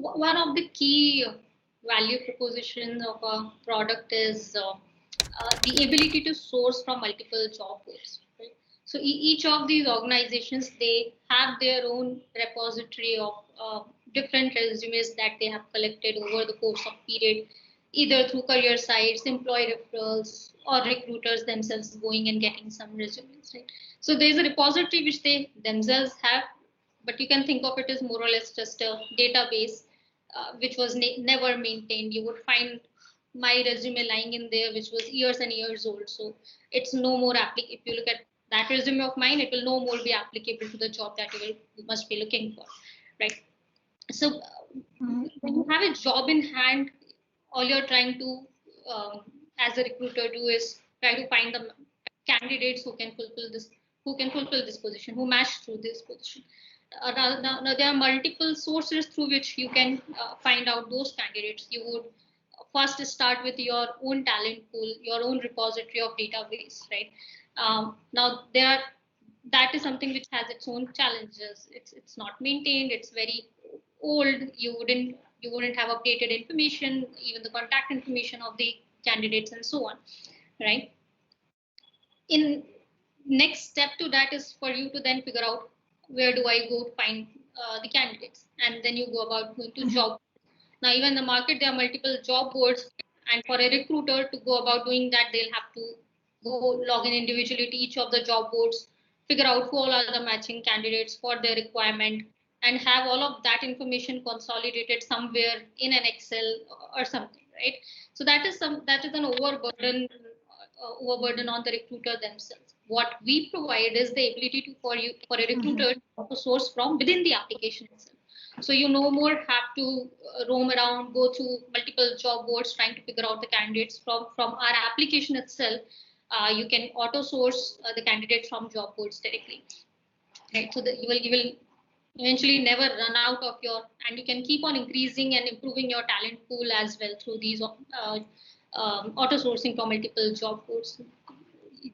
one of the key value propositions of a product is the ability to source from multiple job boards. Right? So each of these organizations, they have their own repository of different resumes that they have collected over the course of period, either through career sites, employee referrals, or recruiters themselves going and getting some resumes. Right? So there's a repository which they themselves have, but you can think of it as more or less just a database which was never maintained. You would find my resume lying in there, which was years and years old. So it's no more applicable. If you look at that resume of mine, it will no more be applicable to the job that you must be looking for, right? So when you have a job in hand, all you're trying to, as a recruiter, do is try to find the candidates who can fulfill this position, who match through this position. Now, there are multiple sources through which you can find out those candidates. You would first start with your own talent pool, your own repository of database, right? Now, that is something which has its own challenges. It's not maintained. It's very old. You wouldn't have updated information, even the contact information of the candidates and so on, right? In next step to that is for you to then figure out where do I go to find the candidates, and then you go about going to job. Now, even in the market, there are multiple job boards, and for a recruiter to go about doing that, they'll have to go log in individually to each of the job boards, figure out who all are the matching candidates for their requirement, and have all of that information consolidated somewhere in an Excel or something, right? So that is an overburden on the recruiter themselves. What we provide is the ability for a recruiter to source from within the application itself. So you no more have to roam around, go through multiple job boards trying to figure out the candidates from our application itself. You can auto source the candidates from job boards directly, right? So that you will eventually never run out of and you can keep on increasing and improving your talent pool as well through these auto sourcing from multiple job boards.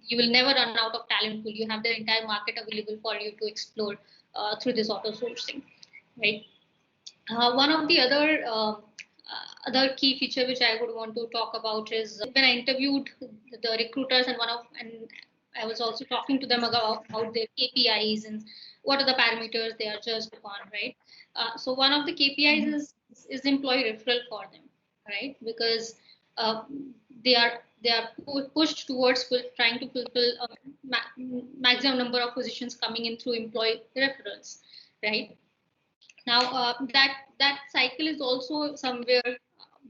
You will never run out of talent pool. You have the entire market available for you to explore through this auto sourcing, right? One of the other key feature which I would want to talk about is when I interviewed the recruiters, and I was also talking to them about their KPIs and what are the parameters they are judged upon, right? So one of the KPIs is employee referral for them, right? Because they are pushed towards trying to fulfill a maximum number of positions coming in through employee referrals, right? Now that cycle is also somewhere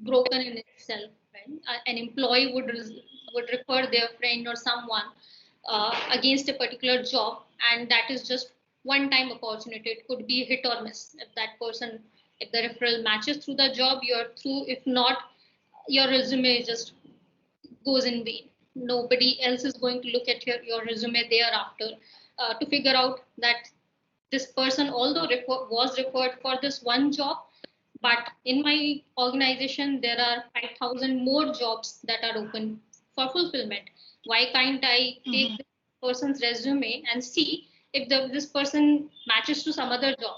broken in itself. Right? An employee would refer their friend or someone against a particular job, and that is just one-time opportunity. It could be hit or miss. If the referral matches through the job, you're through. If not, your resume just goes in vain. Nobody else is going to look at your resume thereafter to figure out that this person, although was referred for this one job, but in my organization, there are 5,000 more jobs that are open for fulfillment. Why can't I take this person's resume and see if this person matches to some other job?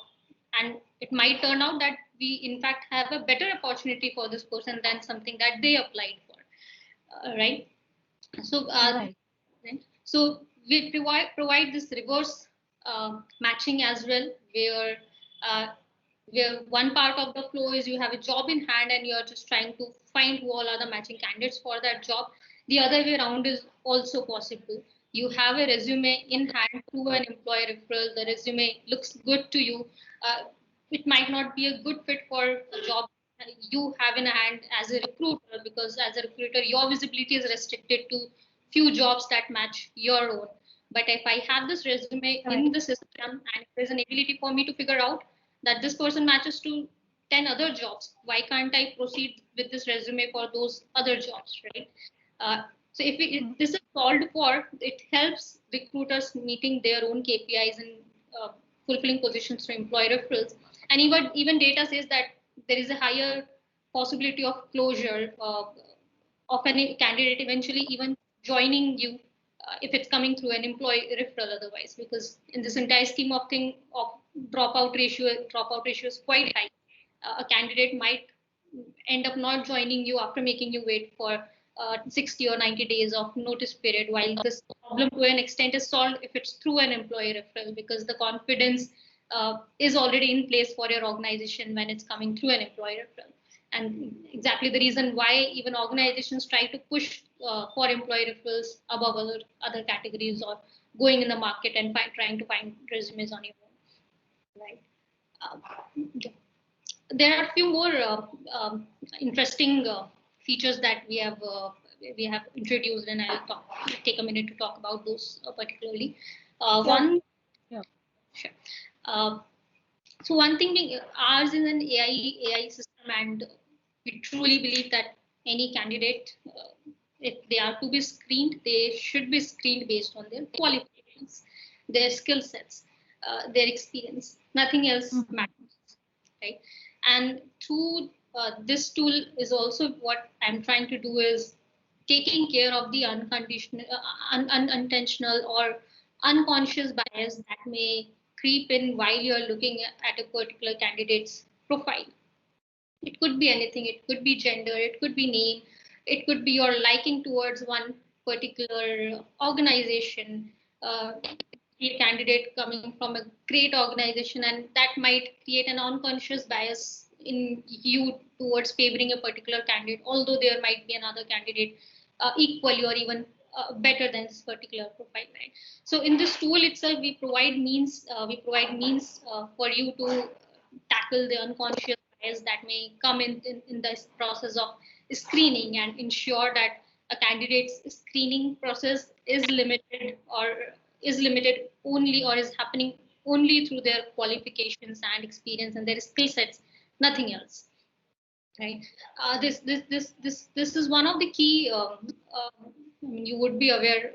And it might turn out that we, in fact, have a better opportunity for this person than something that they applied for, right? So, right. So we provide this reverse matching as well, where one part of the flow is you have a job in hand and you're just trying to find who all are the matching candidates for that job. The other way around is also possible. You have a resume in hand through an employer referral. The resume looks good to you. It might not be a good fit for a job you have in hand as a recruiter, because as a recruiter, your visibility is restricted to few jobs that match your own. But if I have this resume in the system and there's an ability for me to figure out that this person matches to 10 other jobs, why can't I proceed with this resume for those other jobs, right? So if this is solved for, it helps recruiters meeting their own KPIs and fulfilling positions through employer referrals. And even data says that there is a higher possibility of closure of any candidate eventually even joining you if it's coming through an employee referral otherwise, because in this entire scheme of thing of dropout ratio is quite high. a candidate might end up not joining you after making you wait for 60 or 90 days of notice period, while this problem to an extent is solved if it's through an employee referral, because the confidence is already in place for your organization when it's coming through an employee referral. And exactly the reason why even organizations try to push for employee referrals above other categories, or going in the market and trying to find resumes on your own, right? Yeah. There are a few more interesting features that we have introduced, and take a minute to talk about those particularly. Yeah. One, Yeah. sure. Uh, so one thing, ours is an AI system, and we truly believe that any candidate, if they are to be screened, they should be screened based on their qualifications, their skill sets, their experience. Nothing else matters, right? And through this tool is also what I'm trying to do is taking care of the unconditional, unintentional or unconscious bias that may creep in while you're looking at a particular candidate's profile. It could be anything. It could be gender. It could be name. It could be your liking towards one particular organization. A candidate coming from a great organization, and that might create an unconscious bias in you towards favoring a particular candidate, although there might be another candidate equally or even better than this particular profile, right? So in this tool itself, we provide means for you to tackle the unconscious bias that may come in this process of screening, and ensure that a candidate's screening process is limited only, or is happening only through their qualifications and experience and their skill sets, nothing else, right? This is one of the key. I mean, you would be aware